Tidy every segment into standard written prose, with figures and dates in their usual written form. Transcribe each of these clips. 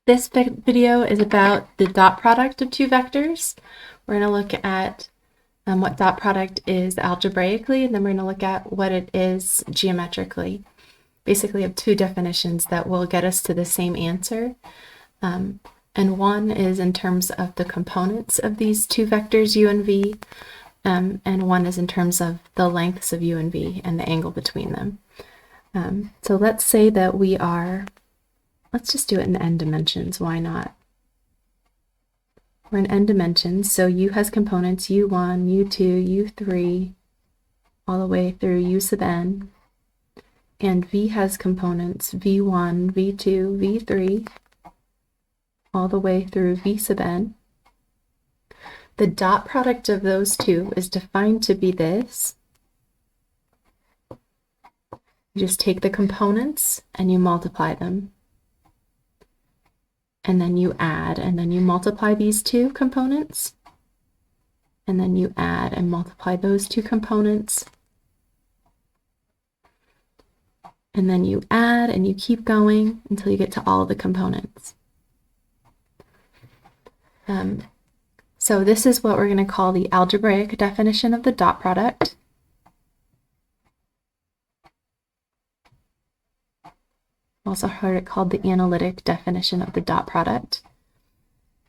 This video is about the dot product of two vectors. We're going to look at what dot product is algebraically, and then we're going to look at what it is geometrically. Basically, I have two definitions that will get us to the same answer. And one is in terms of the components of these two vectors, u and v, and one is in terms of the lengths of u and v and the angle between them. So let's say that we are, let's just do it in n dimensions, why not? We're in n dimensions, so u has components u1, u2, u3, all the way through u sub n, and v has components v1, v2, v3, all the way through v sub n. The dot product of those two is defined to be this. You just take the components and you multiply them. And then you add, and then you multiply these two components. And then you add and multiply those two components. And then you add and you keep going until you get to all of the components. So this is what we're going to call the algebraic definition of the dot product. Also heard it called the analytic definition of the dot product.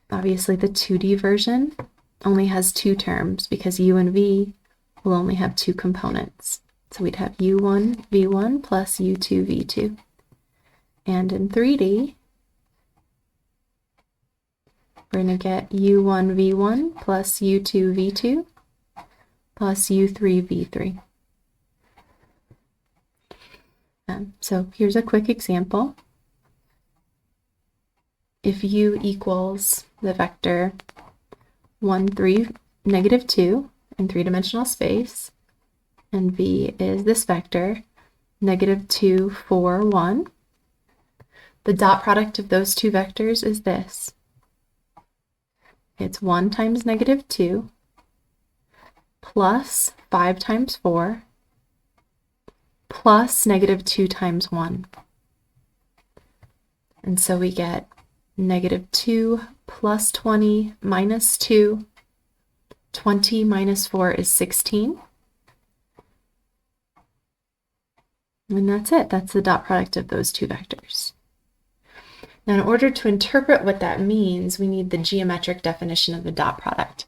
Obviously the 2D version only has two terms because u and v will only have two components. So we'd have u1 v1 plus u2 v2. And in 3D, we're going to get u1 v1 plus u2 v2 plus u3 v3. So here's a quick example. If u equals the vector 1, 3, negative 2 in three-dimensional space, and v is this vector, negative 2, 4, 1, the dot product of those two vectors is this. It's 1 times negative 2 plus 5 times 4 plus negative 2 times 1. And so we get negative 2 plus 20 minus 2. 20 minus 4 is 16. And that's it. That's the dot product of those two vectors. Now, in order to interpret what that means, we need the geometric definition of the dot product.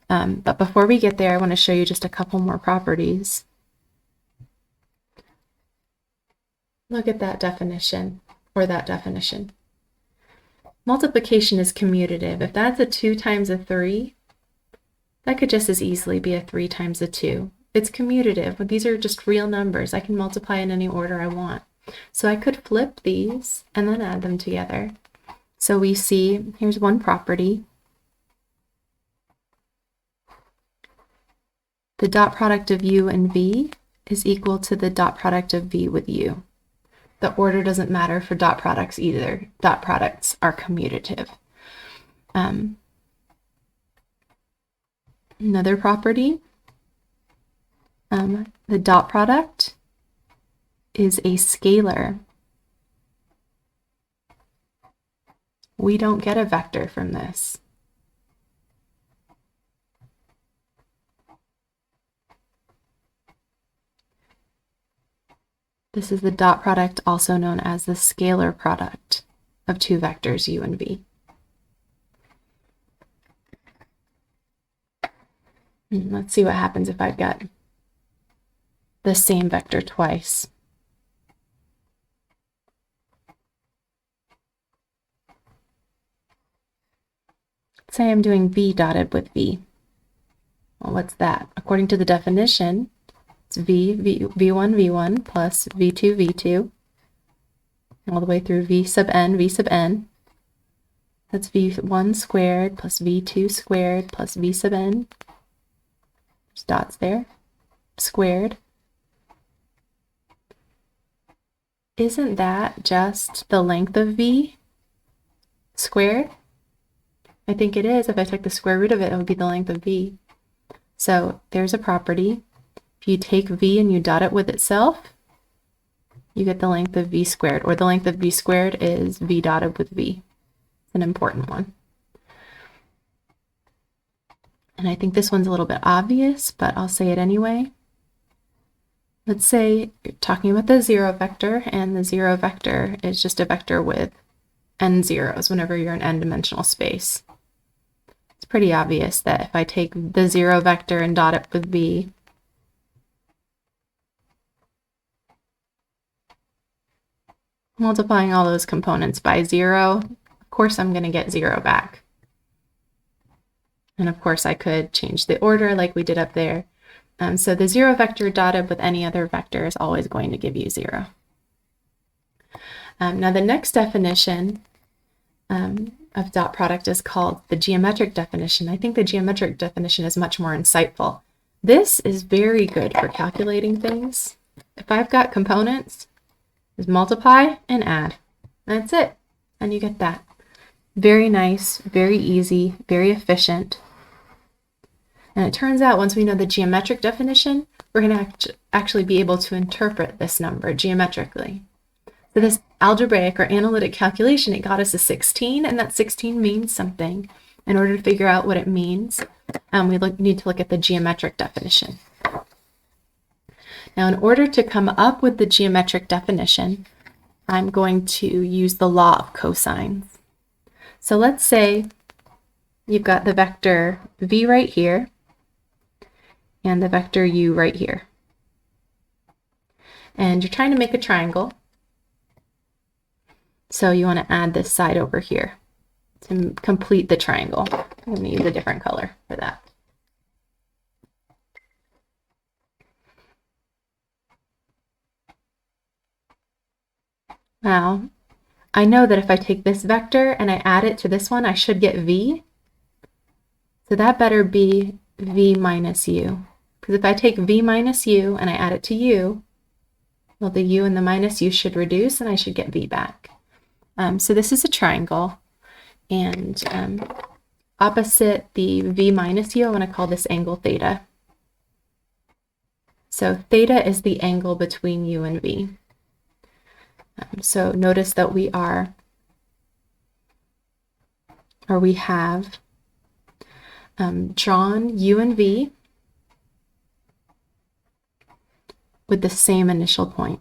But before we get there, I want to show you just a couple more properties. Look at that definition, or that definition. Multiplication is commutative. If that's a 2 times a 3, that could just as easily be a 3 times a 2. It's commutative. These are just real numbers. I can multiply in any order I want. So I could flip these and then add them together. So we see, here's one property. The dot product of u and v is equal to the dot product of v with u. The order doesn't matter for dot products either. Dot products are commutative. Another property, the dot product is a scalar. We don't get a vector from this. This is the dot product, also known as the scalar product of two vectors u and v. Let's see what happens if I've got the same vector twice. Say I'm doing v dotted with v. Well, what's that? According to the definition, it's v1 v1 plus v2 v2 all the way through v sub n. That's v1 squared plus v2 squared plus v sub n. There's dots there. Squared. Isn't that just the length of v squared? I think it is. If I took the square root of it, it would be the length of v. So there's a property. If you take v and you dot it with itself, you get the length of v squared, or the length of v squared is v dotted with v. It's an important one. And I think this one's a little bit obvious, but I'll say it anyway. Let's say you're talking about the 0 vector, and the 0 vector is just a vector with n zeros whenever you're in n-dimensional space. It's pretty obvious that if I take the 0 vector and dot it with v, multiplying all those components by 0, of course I'm going to get 0 back. And of course I could change the order like we did up there. So the 0 vector dotted with any other vector is always going to give you 0. Now the next definition of dot product is called the geometric definition. I think the geometric definition is much more insightful. This is very good for calculating things. If I've got components, just multiply and add. That's it. And you get that. Very nice, very easy, very efficient. And it turns out once we know the geometric definition, we're going to actually be able to interpret this number geometrically. So this algebraic or analytic calculation, it got us a 16, and that 16 means something. In order to figure out what it means, we need to look at the geometric definition. Now, in order to come up with the geometric definition, I'm going to use the law of cosines. So let's say you've got the vector v right here and the vector u right here. And you're trying to make a triangle. So you want to add this side over here to complete the triangle. I'm going to use a different color for that. Now, I know that if I take this vector and I add it to this one, I should get v. So that better be v minus u. Because if I take v minus u and I add it to u, well, the u and the minus u should reduce and I should get v back. So this is a triangle, and opposite the v minus u, I want to call this angle theta. So theta is the angle between u and v. So notice that we have drawn u and v with the same initial point.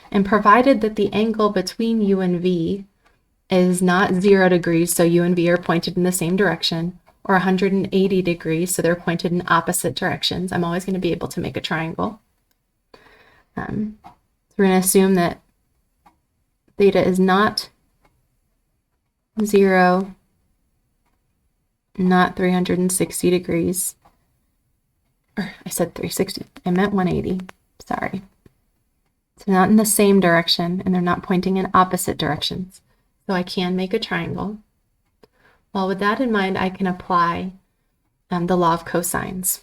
And provided that the angle between u and v is not 0 degrees, so u and v are pointed in the same direction, or 180 degrees, so they're pointed in opposite directions, I'm always going to be able to make a triangle. So we're going to assume that theta is not 0, not 360 degrees, or I said 360, I meant 180, sorry. So not in the same direction, and they're not pointing in opposite directions. So I can make a triangle. Well, with that in mind, I can apply the law of cosines.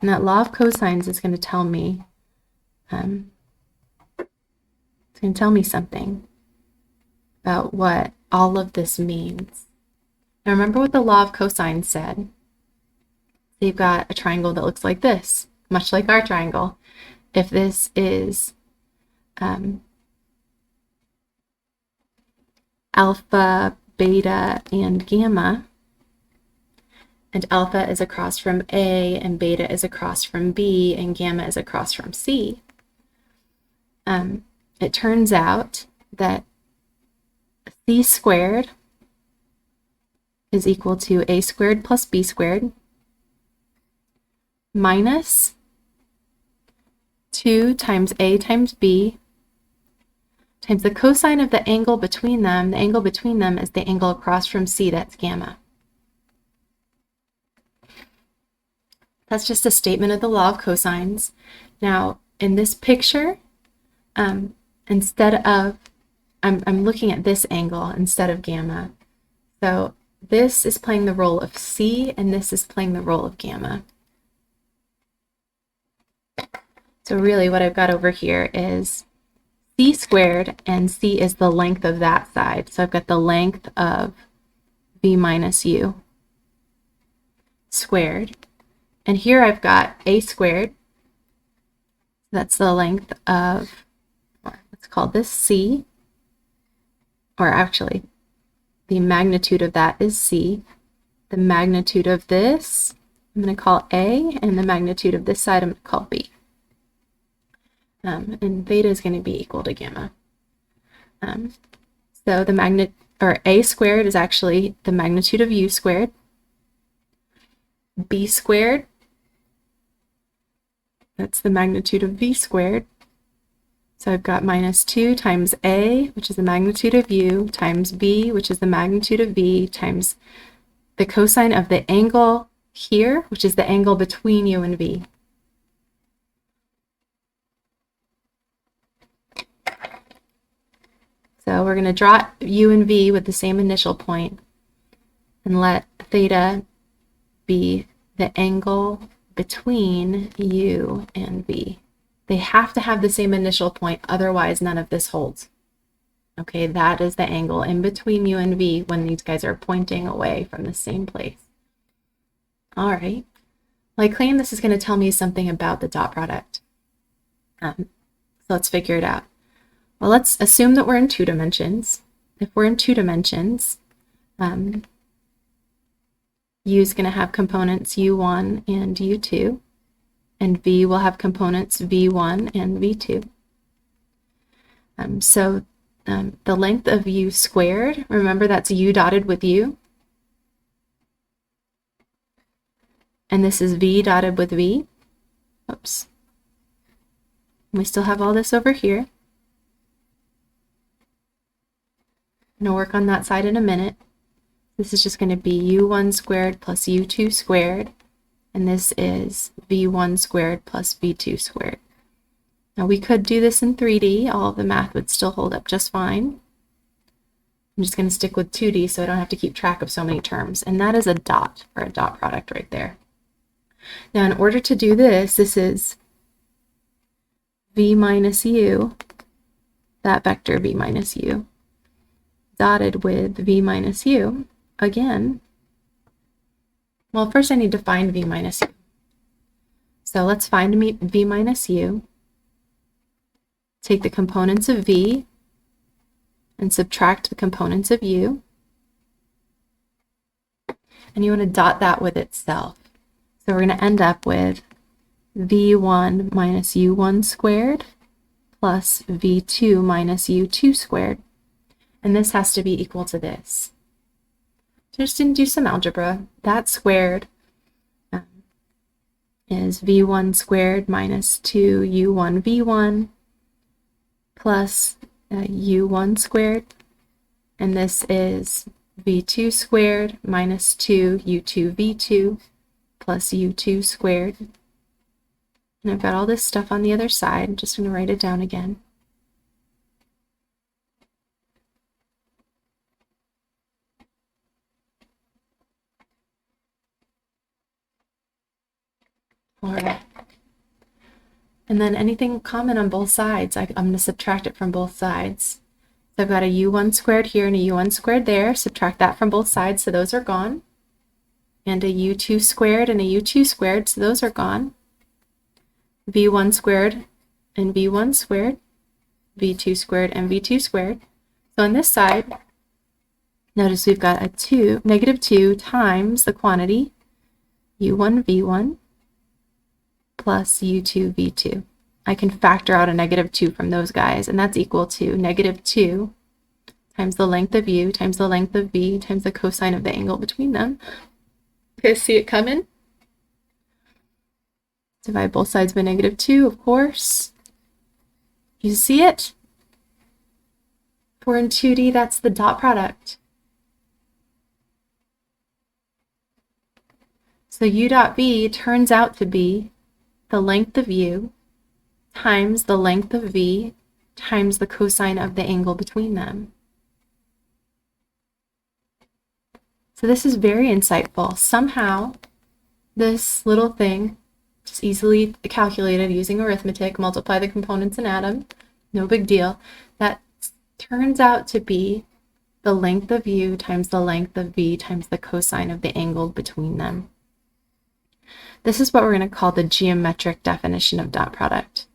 And that law of cosines is going to tell me, something about what all of this means. Now remember what the law of cosines said. You've got a triangle that looks like this, much like our triangle. If this is alpha, beta, and gamma, and alpha is across from A, and beta is across from B, and gamma is across from C, it turns out that C squared is equal to A squared plus B squared minus 2 times A times B times the cosine of the angle between them. The angle between them is the angle across from C, that's gamma. That's just a statement of the law of cosines. Now, in this picture, instead of, I'm looking at this angle instead of gamma. So this is playing the role of C, and this is playing the role of gamma. So really what I've got over here is C squared, and C is the length of that side. So I've got the length of V minus U squared. And here I've got A squared That's the length of, let's call this C, or actually, the magnitude of that is C. The magnitude of this, I'm going to call A, and the magnitude of this side, I'm going to call B. And beta is going to be equal to gamma. So the A squared is actually the magnitude of U squared. B squared, that's the magnitude of V squared. So I've got minus 2 times A, which is the magnitude of U, times B, which is the magnitude of V, times the cosine of the angle here, which is the angle between U and V. So we're going to draw U and V with the same initial point and let theta be the angle between U and V. They have to have the same initial point, otherwise none of this holds. Okay, that is the angle in between U and V when these guys are pointing away from the same place. All right, well, I claim this is going to tell me something about the dot product. So let's figure it out. Well, let's assume that we're in 2 dimensions. If we're in 2 dimensions, U is going to have components U1 and U2, and V will have components V1 and V2. The length of U squared, remember that's U dotted with U, and this is V dotted with V. Oops. We still have all this over here. I'm going to work on that side in a minute. This is just going to be U1 squared plus U2 squared, and this is V1 squared plus V2 squared. Now we could do this in 3D. All of the math would still hold up just fine. I'm just going to stick with 2D so I don't have to keep track of so many terms, and that is a dot, or a dot product right there. Now in order to do this, this is V minus U, that vector V minus U, dotted with V minus U again. Well, first I need to find V minus U. So let's find V minus U. Take the components of V and subtract the components of U. And you want to dot that with itself. So we're going to end up with V1 minus U1 squared plus V2 minus U2 squared. And this has to be equal to this. So just to do some algebra, that squared is V1 squared minus 2U1 V1 plus U1 squared. And this is V2 squared minus 2U2 V2 plus U2 squared. And I've got all this stuff on the other side. I'm just going to write it down again. All right. And then anything common on both sides, I'm going to subtract it from both sides. So I've got a U1 squared here and a U1 squared there. Subtract that from both sides, so those are gone. And a U2 squared and a U2 squared, so those are gone. V1 squared and V1 squared, V2 squared and V2 squared. So on this side, notice we've got a negative 2 times the quantity U1 V1 plus U2 V2. I can factor out a negative 2 from those guys, and that's equal to negative 2 times the length of U times the length of V times the cosine of the angle between them. Okay, see it coming? Divide both sides by negative 2, of course. You see it? If we're in 2D, that's the dot product. So U dot V turns out to be the length of U times the length of V times the cosine of the angle between them. So this is very insightful. Somehow, this little thing is easily calculated using arithmetic, multiply the components in Adam, no big deal. That turns out to be the length of U times the length of V times the cosine of the angle between them. This is what we're going to call the geometric definition of dot product.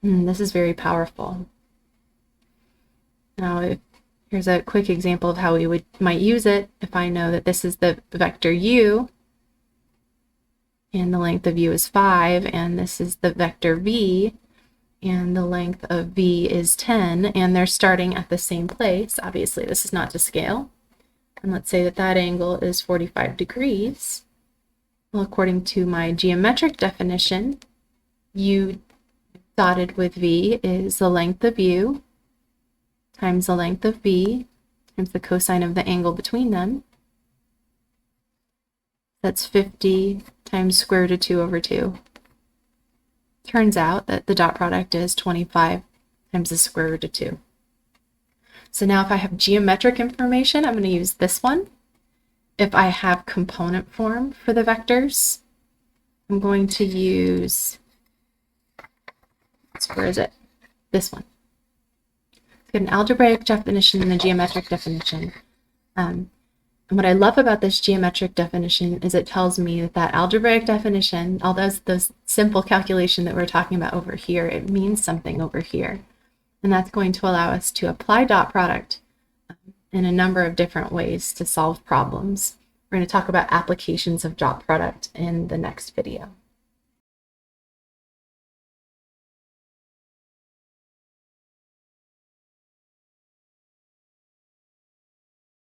This is very powerful. Now, here's a quick example of how we might use it. If I know that this is the vector u, and the length of u is 5, and this is the vector v, and the length of v is 10, and they're starting at the same place. Obviously, this is not to scale. And let's say that that angle is 45 degrees. Well, according to my geometric definition, u dotted with v is the length of u times the length of v times the cosine of the angle between them. That's 50 times square root of 2 over 2. Turns out that the dot product is 25 times the square root of 2. So now if I have geometric information, I'm going to use this one. If I have component form for the vectors, I'm going to use, where is it? This one. Let's get an algebraic definition and a geometric definition. And what I love about this geometric definition is it tells me that that algebraic definition, all those simple calculation that we're talking about over here, it means something over here. And that's going to allow us to apply dot product in a number of different ways to solve problems. We're going to talk about applications of dot product in the next video.